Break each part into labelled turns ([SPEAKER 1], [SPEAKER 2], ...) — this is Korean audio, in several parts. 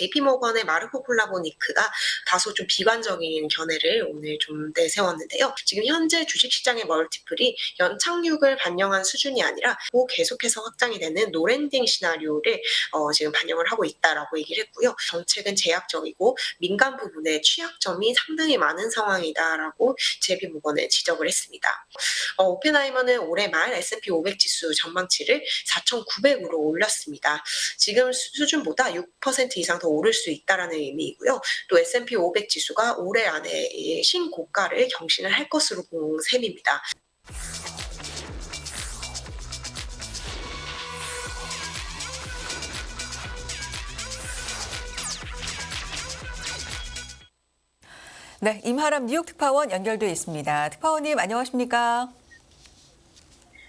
[SPEAKER 1] JP모건의 마르코 폴라보니크가 다소 좀 비관적인 견해를 오늘 좀 내세웠는데요. 지금 현재 주식시장의 멀티플이 연착륙을 반영한 수준이 아니라 계속해서 확장이 되는 노랜딩 시나리오를 지금 반영을 하고 있다라고 얘기를 했고요. 정책은 제약적이고 민간 부분에 취약점이 상당히 많은 상황이다라고 JP모건은 지적을 했습니다. 오펜하이머는 올해 말 S&P 500 지수 전망치를 4,900으로 올렸습니다. 지금 수준보다 6% 이상 더 오를 수 있다라는 의미이고요. 또 S&P 500 지수가 올해 안에 신고가를 경신을 할 것으로 본 셈입니다.
[SPEAKER 2] 네, 임하람 뉴욕 특파원 연결돼 있습니다. 특파원님 안녕하십니까?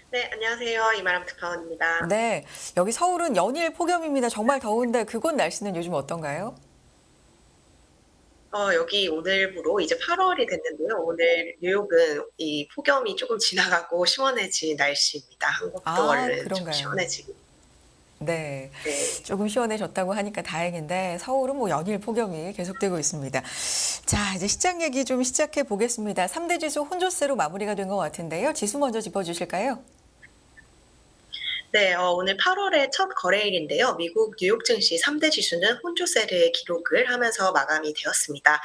[SPEAKER 1] 네, 안녕하세요. 이마람 특파원입니다.
[SPEAKER 2] 네, 여기 서울은 연일 폭염입니다. 정말 더운데 그곳 날씨는 요즘 어떤가요?
[SPEAKER 1] 여기 오늘부로 이제 8월이 됐는데요. 오늘 뉴욕은 이 폭염이 조금 지나가고 시원해진 날씨입니다. 한국도
[SPEAKER 2] 아,
[SPEAKER 1] 얼른 좀
[SPEAKER 2] 그런가요?
[SPEAKER 1] 시원해지고.
[SPEAKER 2] 네,
[SPEAKER 1] 네.
[SPEAKER 2] 조금 시원해졌다고 하니까 다행인데 서울은 뭐 연일 폭염이 계속되고 있습니다. 자, 이제 시장 얘기 좀 시작해 보겠습니다. 3대 지수 혼조세로 마무리가 된 것 같은데요. 지수 먼저 짚어주실까요?
[SPEAKER 1] 네, 오늘 8월의 첫 거래일인데요. 미국 뉴욕 증시 3대 지수는 혼조세를 기록을 하면서 마감이 되었습니다.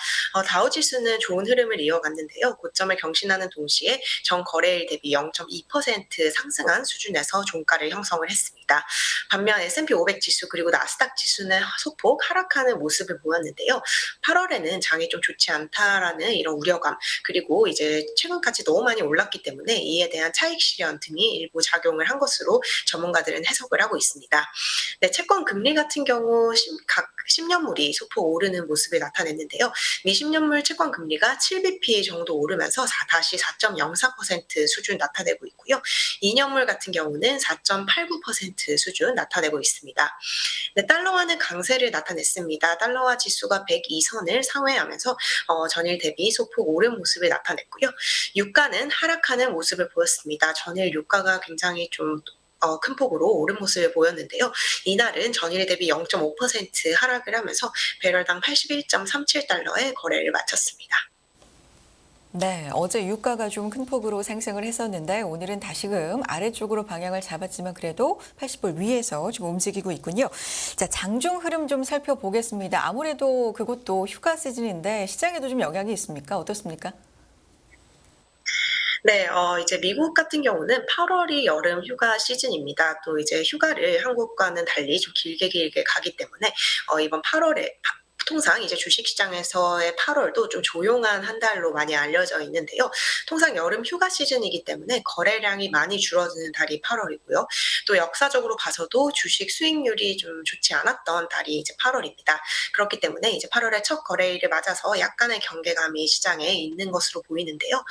[SPEAKER 1] 다우 지수는 좋은 흐름을 이어갔는데요. 고점을 경신하는 동시에 전 거래일 대비 0.2% 상승한 수준에서 종가를 형성을 했습니다. 반면 S&P 500 지수 그리고 나스닥 지수는 소폭 하락하는 모습을 보였는데요. 8월에는 장이 좀 좋지 않다라는 이런 우려감 그리고 이제 최근까지 너무 많이 올랐기 때문에 이에 대한 차익 실현 등이 일부 작용을 한 것으로 전문가들은 해석을 하고 있습니다. 네, 채권 금리 같은 경우 각 10년물이 소폭 오르는 모습을 나타냈는데요. 미 10년물 채권 금리가 7bp 정도 오르면서 다시 4.04% 수준 나타내고 있고요. 2년물 같은 경우는 4.89% 수준 나타내고 있습니다. 네, 달러화는 강세를 나타냈습니다. 달러화 지수가 102선을 상회하면서 전일 대비 소폭 오른 모습을 나타냈고요. 유가는 하락하는 모습을 보였습니다. 전일 유가가 굉장히 좀 큰 폭으로 오른 모습을 보였는데요. 이날은 전일 대비 0.5% 하락을 하면서 배럴당 81.37달러에 거래를 마쳤습니다.
[SPEAKER 2] 네, 어제 유가가 좀 큰 폭으로 상승을 했었는데 오늘은 다시금 아래쪽으로 방향을 잡았지만 그래도 80불 위에서 좀 움직이고 있군요. 자, 장중 흐름 좀 살펴보겠습니다. 아무래도 그것도 휴가 시즌인데 시장에도 좀 영향이 있습니까? 어떻습니까?
[SPEAKER 1] 네, 이제 미국 같은 경우는 8월이 여름 휴가 시즌입니다. 또 이제 휴가를 한국과는 달리 좀 길게 가기 때문에 이번 8월에 통상 이제 주식시장에서의 8월도 좀 조용한 한 달로 많이 알려져 있는데요. 통상 여름 휴가 시즌이기 때문에 거래량이 많이 줄어드는 달이 8월이고요. 또 역사적으로 봐서도 주식 수익률이 좀 좋지 않았던 달이 이제 8월입니다. 그렇기 때문에 이제 8월의 첫 거래일을 맞아서 약간의 경계감이 시장에 있는 것으로 보이는데요.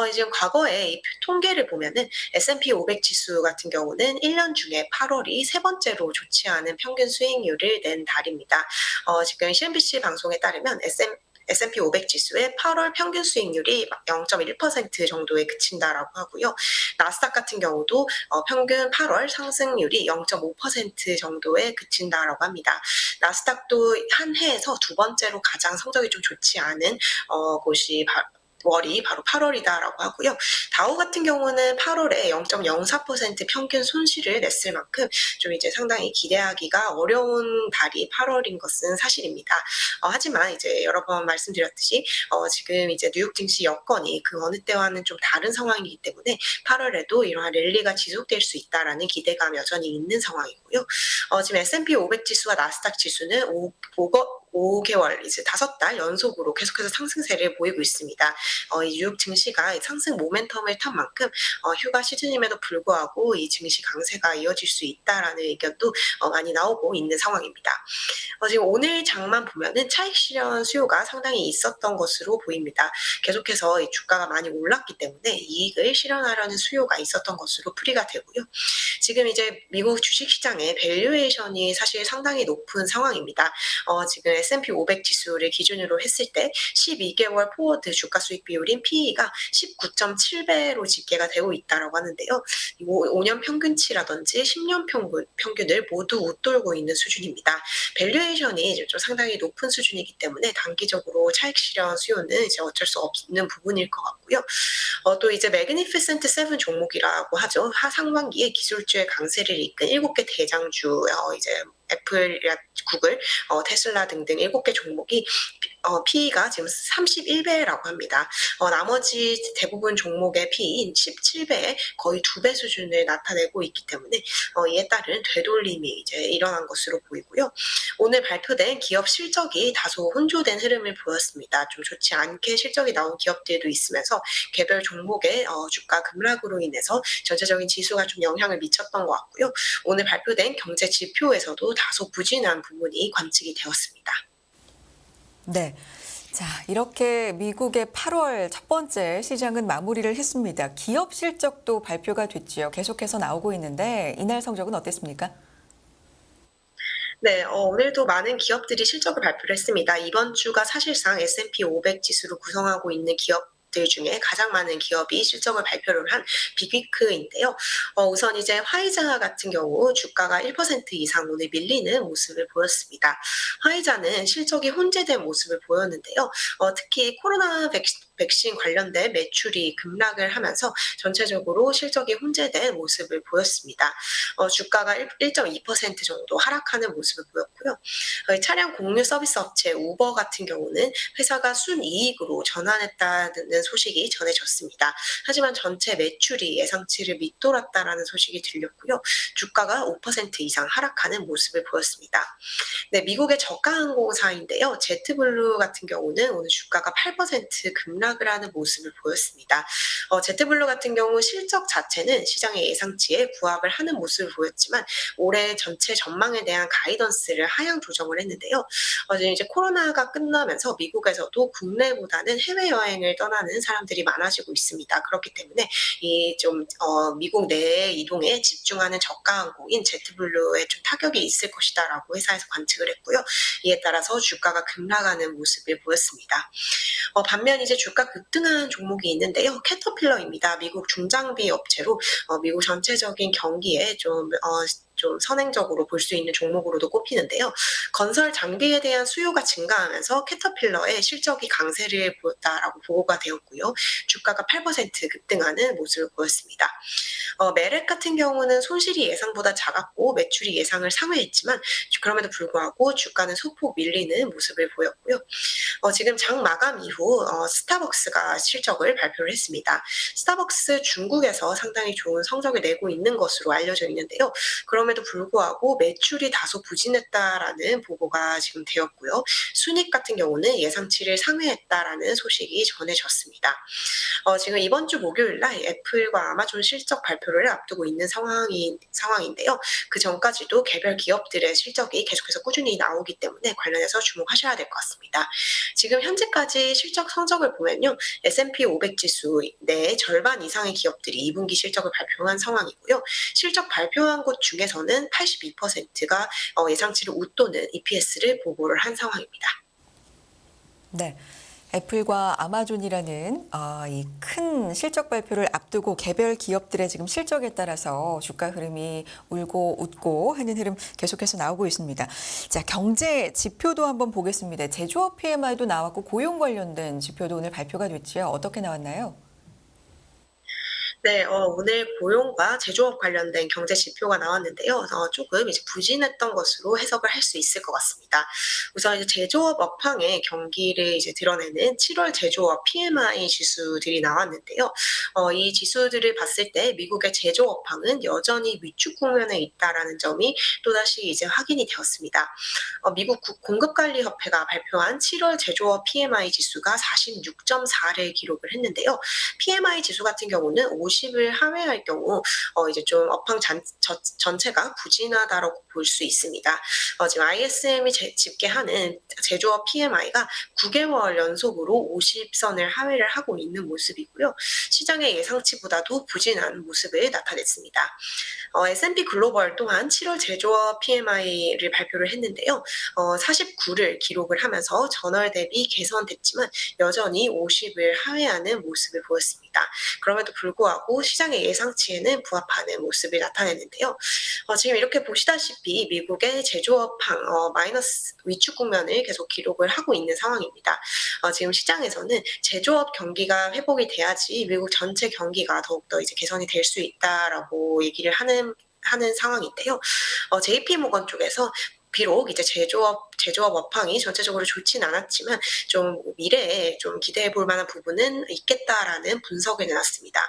[SPEAKER 1] 이제 과거에 이 통계를 보면은 S&P 500 지수 같은 경우는 1년 중에 8월이 세 번째로 좋지 않은 평균 수익률을 낸 달입니다. 지금 CNBC 방송에 따르면 S&P 500 지수의 8월 평균 수익률이 0.1% 정도에 그친다라고 하고요. 나스닥 같은 경우도 평균 8월 상승률이 0.5% 정도에 그친다라고 합니다. 나스닥도 한 해에서 두 번째로 가장 성적이 좀 좋지 않은 곳이 월이 바로 8월이다라고 하고요. 다우 같은 경우는 8월에 0.04% 평균 손실을 냈을 만큼 좀 이제 상당히 기대하기가 어려운 달이 8월인 것은 사실입니다. 하지만 이제 여러 번 말씀드렸듯이 지금 이제 뉴욕 증시 여건이 그 어느 때와는 좀 다른 상황이기 때문에 8월에도 이러한 랠리가 지속될 수 있다라는 기대감 여전히 있는 상황이고요. 지금 S&P 500 지수와 나스닥 지수는 5개월 이제 5달 연속으로 계속해서 상승세를 보이고 있습니다. 이 뉴욕 증시가 상승 모멘텀을 탄 만큼 휴가 시즌임에도 불구하고 이 증시 강세가 이어질 수 있다라는 의견도 많이 나오고 있는 상황입니다. 지금 오늘 장만 보면은 차익 실현 수요가 상당히 있었던 것으로 보입니다. 계속해서 이 주가가 많이 올랐기 때문에 이익을 실현하려는 수요가 있었던 것으로 풀이가 되고요. 지금 이제 미국 주식시장의 밸류에이션이 사실 상당히 높은 상황입니다. 지금 S&P 500 지수를 기준으로 했을 때 12개월 포워드 주가 수익 비율인 PE가 19.7배로 집계가 되고 있다라고 하는데요. 5년 평균치라든지 10년 평균을 모두 웃돌고 있는 수준입니다. 밸류에이션이 이제 좀 상당히 높은 수준이기 때문에 단기적으로 차익 실현 수요는 이제 어쩔 수 없는 부분일 것 같고요. 또 이제 매그니피센트 세븐 종목이라고 하죠. 상반기에 기술주의 강세를 이끈 7개 대장주, 이제 애플이나 구글, 테슬라 등등 7개 종목이 PE가 지금 31배라고 합니다. 나머지 대부분 종목의 PE인 17배에 거의 2배 수준을 나타내고 있기 때문에 이에 따른 되돌림이 이제 일어난 것으로 보이고요. 오늘 발표된 기업 실적이 다소 혼조된 흐름을 보였습니다. 좀 좋지 않게 실적이 나온 기업들도 있으면서 개별 종목의 주가 급락으로 인해서 전체적인 지수가 좀 영향을 미쳤던 것 같고요. 오늘 발표된 경제 지표에서도 다소 부진한 부분이 관측이 되었습니다.
[SPEAKER 2] 네. 자, 이렇게 미국의 8월 첫 번째 시장은 마무리를 했습니다. 기업 실적도 발표가 됐지요. 계속해서 나오고 있는데 이날 성적은 어땠습니까?
[SPEAKER 1] 네, 오늘도 많은 기업들이 실적을 발표를 했습니다. 이번 주가 사실상 S&P 500 지수를 구성하고 있는 기업들 중에 가장 많은 기업이 실적을 발표를 한 빅위크인데요. 우선 이제 화이자 같은 경우 주가가 1% 이상 오늘 밀리는 모습을 보였습니다. 화이자는 실적이 혼재된 모습을 보였는데요. 특히 코로나 백신 관련된 매출이 급락을 하면서 전체적으로 실적이 혼재된 모습을 보였습니다. 주가가 1.2% 정도 하락하는 모습을 보였고요. 차량 공유 서비스 업체 우버 같은 경우는 회사가 순이익으로 전환했다는 소식이 전해졌습니다. 하지만 전체 매출이 예상치를 밑돌았다라는 소식이 들렸고요. 주가가 5% 이상 하락하는 모습을 보였습니다. 네, 미국의 저가 항공사인데요. 제트블루 같은 경우는 오늘 주가가 8% 급락을 하는 모습을 보였습니다. 제트블루 같은 경우 실적 자체는 시장의 예상치에 부합을 하는 모습을 보였지만 올해 전체 전망에 대한 가이던스를 하향 조정을 했는데요. 이제 코로나가 끝나면서 미국에서도 국내보다는 해외 여행을 떠나는 사람들이 많아지고 있습니다. 그렇기 때문에 이 좀 미국 내 이동에 집중하는 저가 항공인 제트블루에 좀 타격이 있을 것이다라고 회사에서 관측을 했고요. 이에 따라서 주가가 급락하는 모습을 보였습니다. 반면 이제 주가 급등한 종목이 있는데요. 캐터필러입니다. 미국 중장비 업체로 미국 전체적인 경기에 좀 선행적으로 볼 수 있는 종목으로도 꼽히는데요. 건설 장비에 대한 수요가 증가하면서 캐터필러의 실적이 강세를 보였다라고 보고가 되었고요. 주가가 8% 급등하는 모습을 보였습니다. 메렉 같은 경우는 손실이 예상보다 작았고 매출이 예상을 상회했지만 그럼에도 불구하고 주가는 소폭 밀리는 모습을 보였고요. 지금 장 마감 이후 스타벅스가 실적을 발표를 했습니다. 스타벅스 중국에서 상당히 좋은 성적을 내고 있는 것으로 알려져 있는데요. 그럼에도 불구하고 매출이 다소 부진했다라는 보고가 지금 되었고요. 순이익 같은 경우는 예상치를 상회했다라는 소식이 전해졌습니다. 지금 이번 주 목요일 날 애플과 아마존 실적 발표를 앞두고 있는 상황인데요. 그 전까지도 개별 기업들의 실적이 계속해서 꾸준히 나오기 때문에 관련해서 주목하셔야 될 것 같습니다. 지금 현재까지 실적 성적을 보면요. S&P 500 지수 내 절반 이상의 기업들이 2분기 실적을 발표한 상황이고요. 실적 발표한 곳 중에서는 82%가 예상치를 웃도는 EPS를 보고를 한 상황입니다.
[SPEAKER 2] 네. 애플과 아마존이라는 이 큰 실적 발표를 앞두고 개별 기업들의 지금 실적에 따라서 주가 흐름이 울고 웃고 하는 흐름 계속해서 나오고 있습니다. 자, 경제 지표도 한번 보겠습니다. 제조업 PMI도 나왔고 고용 관련된 지표도 오늘 발표가 됐지요. 어떻게 나왔나요?
[SPEAKER 1] 네, 오늘 고용과 제조업 관련된 경제 지표가 나왔는데요. 조금 이제 부진했던 것으로 해석을 할 수 있을 것 같습니다. 우선 이제 제조업 업황의 경기를 이제 드러내는 7월 제조업 PMI 지수들이 나왔는데요. 이 지수들을 봤을 때 미국의 제조업 업황은 여전히 위축 국면에 있다라는 점이 또다시 이제 확인이 되었습니다. 미국 공급관리협회가 발표한 7월 제조업 PMI 지수가 46.4를 기록을 했는데요. PMI 지수 같은 경우는 50을 하회할 경우 이제 좀 업황 전체가 부진하다라고 볼 수 있습니다. 지금 ISM이 집계하는 제조업 PMI가 9개월 연속으로 50선을 하회를 하고 있는 모습이고요. 시장의 예상치보다도 부진한 모습을 나타냈습니다. S&P 글로벌 또한 7월 제조업 PMI를 발표를 했는데요. 49를 기록을 하면서 전월 대비 개선됐지만 여전히 50을 하회하는 모습을 보였습니다. 그럼에도 불구하고 시장의 예상치에는 부합하는 모습을 나타냈는데요. 지금 이렇게 보시다시피 미국의 제조업황 마이너스 위축 국면을 계속 기록을 하고 있는 상황입니다. 지금 시장에서는 제조업 경기가 회복이 돼야지 미국 전체 경기가 더욱더 이제 개선이 될 수 있다라고 얘기를 하는 상황인데요. JP 모건 쪽에서 비록 이제 제조업 업황이 전체적으로 좋진 않았지만 좀 미래에 좀 기대해 볼 만한 부분은 있겠다라는 분석을 내놨습니다.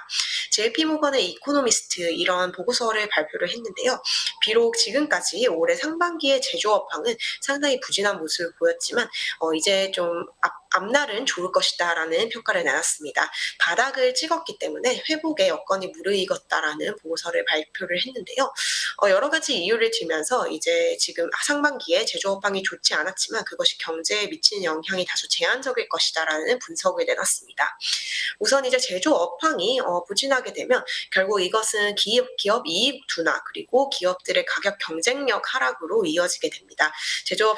[SPEAKER 1] JP 모건의 이코노미스트 이런 보고서를 발표를 했는데요. 비록 지금까지 올해 상반기의 제조업 업황은 상당히 부진한 모습을 보였지만 이제 좀 앞날은 좋을 것이다라는 평가를 내놨습니다. 바닥을 찍었기 때문에 회복의 여건이 무르익었다라는 보고서를 발표를 했는데요. 여러 가지 이유를 들면서 이제 지금 상반기에 제조업황이 좋지 않았지만 그것이 경제에 미치는 영향이 다소 제한적일 것이다라는 분석을 내놨습니다. 우선 이제 제조업황이 부진하게 되면 결국 이것은 기업 이익 둔화 그리고 기업들의 가격 경쟁력 하락으로 이어지게 됩니다. 제조업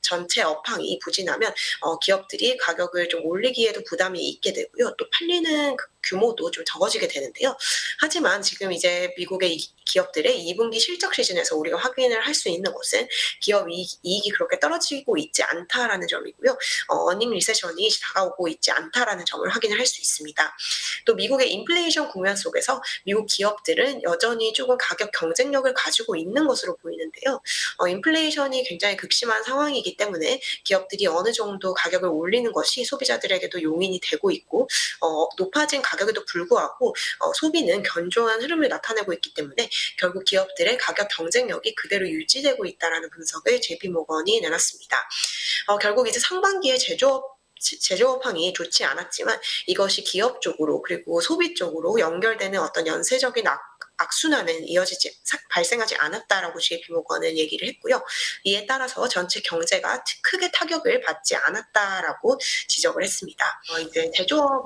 [SPEAKER 1] 전체 업황이 부진하면 기업들이 가격을 좀 올리기에도 부담이 있게 되고요. 또 팔리는 규모도 좀 적어지게 되는데요. 하지만 지금 이제 미국의 기업들의 2분기 실적 시즌에서 우리가 확인을 할 수 있는 것은 기업 이익이 그렇게 떨어지고 있지 않다라는 점이고요. 어닝 리세션이 다가오고 있지 않다라는 점을 확인을 할 수 있습니다. 또 미국의 인플레이션 국면 속에서 미국 기업들은 여전히 조금 가격 경쟁력을 가지고 있는 것으로 보이는데요. 인플레이션이 굉장히 극심한 상황이기 때문에 기업들이 어느 정도 가격을 올리는 것이 소비자들에게도 용인이 되고 있고 높아진 가격에도 불구하고 소비는 견조한 흐름을 나타내고 있기 때문에 결국 기업들의 가격 경쟁력이 그대로 유지되고 있다라는 분석을 JP모건이 내놨습니다. 결국 이제 상반기에 제조업황이 좋지 않았지만 이것이 기업 쪽으로 그리고 소비 쪽으로 연결되는 어떤 연쇄적인 악순환은 발생하지 않았다라고 JP모건은 얘기를 했고요. 이에 따라서 전체 경제가 크게 타격을 받지 않았다라고 지적을 했습니다. 이제 제조업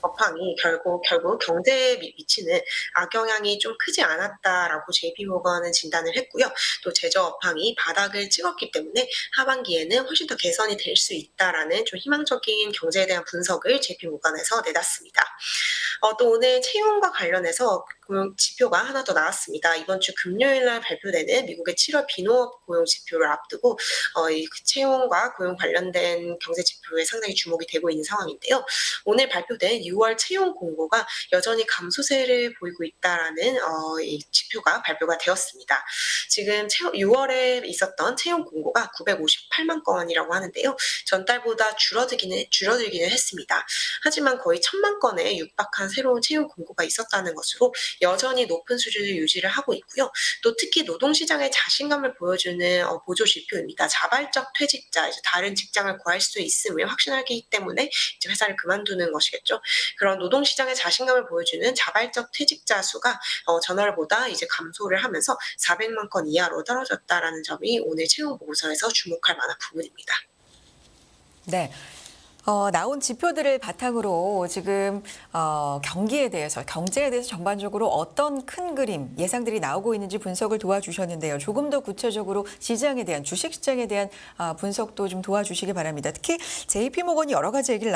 [SPEAKER 1] 업황이 결국 경제에 미치는 악영향이 좀 크지 않았다라고 JP모건은 진단을 했고요. 또 제조업 업황이 바닥을 찍었기 때문에 하반기에는 훨씬 더 개선이 될 수 있다라는 좀 희망적인 경제에 대한 분석을 JP모건에서 내놨습니다. 또 오늘 채용과 관련해서 지표가 하나 더 나왔습니다. 이번 주 금요일 날 발표되는 미국의 7월 비농업 고용 지표를 앞두고 이 채용과 고용 관련된 경제 지표에 상당히 주목이 되고 있는 상황인데요. 오늘 발표된 6월 채용 공고가 여전히 감소세를 보이고 있다라는 이 지표가 발표가 되었습니다. 지금 6월에 있었던 채용 공고가 958만 건이라고 하는데요. 전달보다 줄어들기는 했습니다. 하지만 거의 1,000만 건에 육박한 새로운 채용 공고가 있었다는 것으로 여전히 높은 수준을 유지를 하고 있고요. 또 특히 노동시장의 자신감을 보여주는 보조 지표입니다. 자발적 퇴직자, 다른 직장을 구할 수 있음을 확신하기 때문에 이제 회사를 그만두는 것이겠죠. 그런 노동시장의 자신감을 보여주는 자발적 퇴직자 수가 전월보다 이제 감소를 하면서 400만 건 이하로 떨어졌다라는 점이 오늘 채용 보고서에서 주목할 만한 부분입니다.
[SPEAKER 2] 네. 나온 지표들을 바탕으로 지금 경제에 대해서 전반적으로 어떤 큰 그림, 예상들이 나오고 있는지 분석을 도와주셨는데요. 조금 더 구체적으로 시장에 대한, 주식시장에 대한 분석도 좀 도와주시기 바랍니다. 특히 JP모건이 여러 가지 얘기를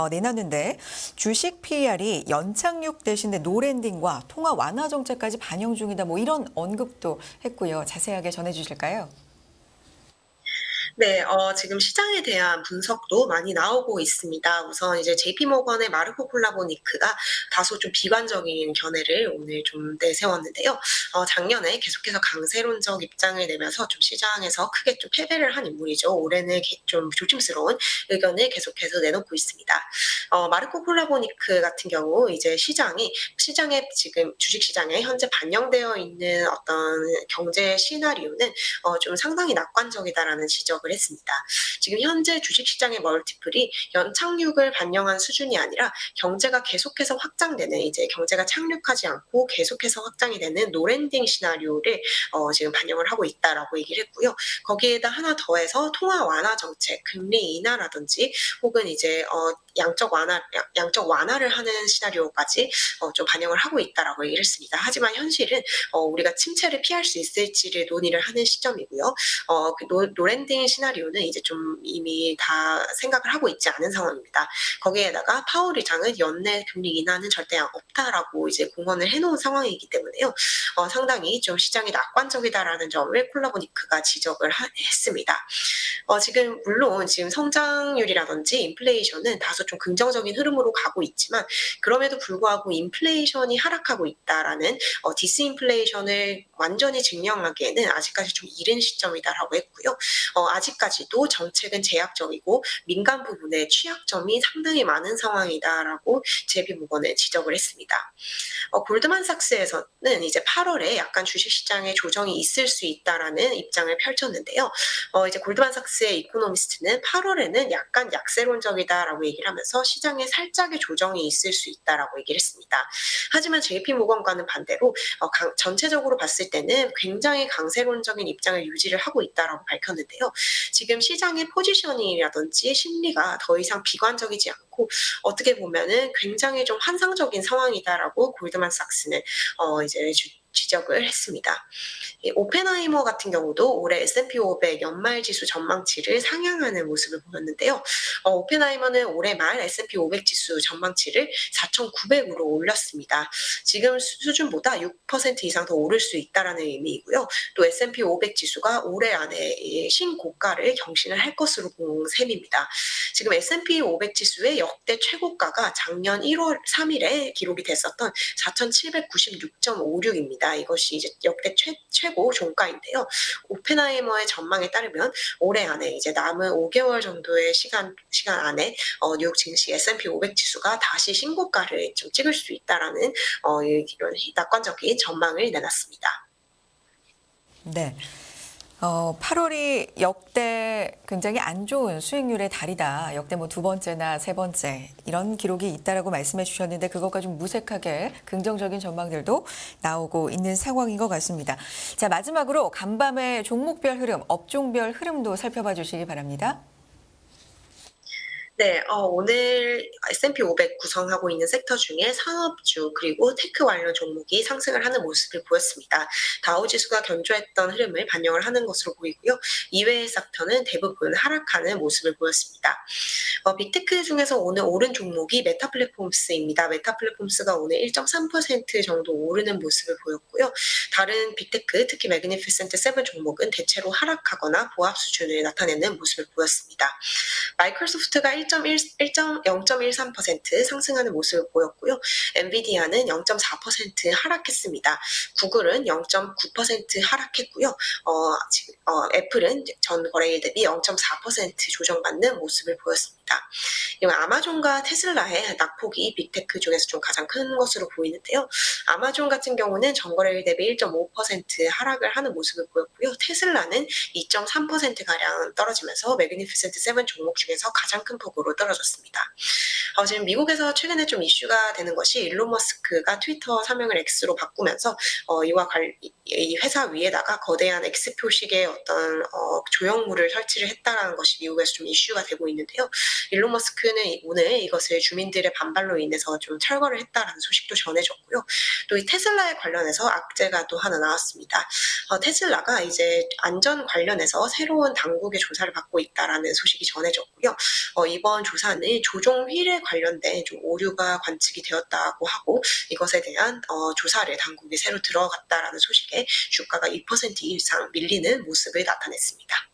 [SPEAKER 2] 내놨는데 주식 PER이 연착륙 대신에 노랜딩과 통화 완화 정책까지 반영 중이다. 뭐 이런 언급도 했고요. 자세하게 전해주실까요?
[SPEAKER 1] 네, 지금 시장에 대한 분석도 많이 나오고 있습니다. 우선 이제 JP모건의 마르코 폴라보니크가 다소 좀 비관적인 견해를 오늘 좀 내세웠는데요. 작년에 계속해서 강세론적 입장을 내면서 좀 시장에서 크게 좀 패배를 한 인물이죠. 올해는 좀 조심스러운 의견을 계속해서 내놓고 있습니다. 마르코 폴라보니크 같은 경우 이제 시장에 지금 주식시장에 현재 반영되어 있는 어떤 경제 시나리오는 좀 상당히 낙관적이다라는 지적 지적을 했습니다. 지금 현재 주식시장의 멀티플이 연착륙을 반영한 수준이 아니라 경제가 계속해서 확장되는 이제 경제가 착륙하지 않고 계속해서 확장이 되는 노랜딩 시나리오를 지금 반영을 하고 있다라고 얘기를 했고요. 거기에다 하나 더해서 통화 완화 정책, 금리 인하라든지 혹은 이제 양적 완화를 하는 시나리오까지 좀 반영을 하고 있다라고 얘기를 했습니다. 하지만 현실은 우리가 침체를 피할 수 있을지를 논의를 하는 시점이고요. 그 노랜딩 시나리오는 이제 좀 이미 다 생각을 하고 있지 않은 상황입니다. 거기에다가 파월 의장은 연내 금리 인하는 절대 없다라고 이제 공언을 해놓은 상황이기 때문에요. 상당히 좀 시장이 낙관적이다라는 점을 콜라보니크가 지적을 했습니다. 지금 물론 지금 성장률이라든지 인플레이션은 다소 좀 긍정적인 흐름으로 가고 있지만 그럼에도 불구하고 인플레이션이 하락하고 있다라는 디스인플레이션을 완전히 증명하기에는 아직까지 좀 이른 시점이다라고 했고요. 아직까지도 정책은 제약적이고 민간 부분에 취약점이 상당히 많은 상황이다라고 제비 모건은 지적을 했습니다. 골드만삭스에서는 이제 8월에 약간 주식시장에 조정이 있을 수 있다라는 입장을 펼쳤는데요. 이제 골드만삭스의 이코노미스트는 8월에는 약간 약세론적이다라고 얘기를 하면서 시장에 살짝의 조정이 있을 수 있다라고 얘기를 했습니다. 하지만 JP 모건과는 반대로 전체적으로 봤을 때는 굉장히 강세론적인 입장을 유지를 하고 있다라고 밝혔는데요. 지금 시장의 포지셔닝이라든지 심리가 더 이상 비관적이지 않고 어떻게 보면은 굉장히 좀 환상적인 상황이다라고 골드만삭스는 이제 지적을 했습니다. 오펜하이머 같은 경우도 올해 S&P 500 연말 지수 전망치를 상향하는 모습을 보였는데요. 오펜하이머는 올해 말 S&P 500 지수 전망치를 4,900으로 올렸습니다. 지금 수준보다 6% 이상 더 오를 수 있다라는 의미이고요. 또 S&P 500 지수가 올해 안에 신고가를 경신을 할 것으로 본 셈입니다. 지금 S&P 500 지수의 역대 최고가가 작년 1월 3일에 기록이 됐었던 4,796.56입니다. 이것이 이제 역대 최고 종가인데요. 오펜하이머의 전망에 따르면 올해 안에 이제 남은 5개월 정도의 시간 안에 뉴욕 증시 S&P 500 지수가 다시 신고가를 좀 찍을 수 있다라는 이런 낙관적인 전망을 내놨습니다.
[SPEAKER 2] 네. 8월이 역대 굉장히 안 좋은 수익률의 달이다. 역대 뭐 두 번째나 세 번째 이런 기록이 있다라고 말씀해 주셨는데 그것과 좀 무색하게 긍정적인 전망들도 나오고 있는 상황인 것 같습니다. 자, 마지막으로 간밤의 종목별 흐름, 업종별 흐름도 살펴봐 주시기 바랍니다.
[SPEAKER 1] 네, 오늘 S&P 500 구성하고 있는 섹터 중에 산업주 그리고 테크 관련 종목이 상승을 하는 모습을 보였습니다. 다우지수가 견조했던 흐름을 반영을 하는 것으로 보이고요. 이외의 섹터는 대부분 하락하는 모습을 보였습니다. 빅테크 중에서 오늘 오른 종목이 메타플랫폼스입니다. 메타플랫폼스가 오늘 1.3% 정도 오르는 모습을 보였고요. 다른 빅테크, 특히 매그니피센트 7 종목은 대체로 하락하거나 보합 수준을 나타내는 모습을 보였습니다. 마이크로소프트가 0.13% 상승하는 모습을 보였고요. 엔비디아는 0.4% 하락했습니다. 구글은 0.9% 하락했고요. 애플은 전 거래일 대비 0.4% 조정받는 모습을 보였습니다. 그리고 아마존과 테슬라의 낙폭이 빅테크 중에서 좀 가장 큰 것으로 보이는데요. 아마존 같은 경우는 전거래일 대비 1.5% 하락을 하는 모습을 보였고요. 테슬라는 2.3%가량 떨어지면서 매그니피센트 7 종목 중에서 가장 큰 폭으로 떨어졌습니다. 지금 미국에서 최근에 좀 이슈가 되는 것이 일론 머스크가 트위터 사명을 X로 바꾸면서 이 회사 위에다가 거대한 X 표식의 어떤 조형물을 설치를 했다라는 것이 미국에서 좀 이슈가 되고 있는데요. 일론 머스크는 오늘 이것을 주민들의 반발로 인해서 좀 철거를 했다라는 소식도 전해졌고요. 또 이 테슬라에 관련해서 악재가 또 하나 나왔습니다. 테슬라가 이제 안전 관련해서 새로운 당국의 조사를 받고 있다라는 소식이 전해졌고요. 이번 조사는 조종 휠에 관련된 좀 오류가 관측이 되었다고 하고 이것에 대한 조사를 당국이 새로 들어갔다라는 소식에 주가가 2% 이상 밀리는 모습을 나타냈습니다.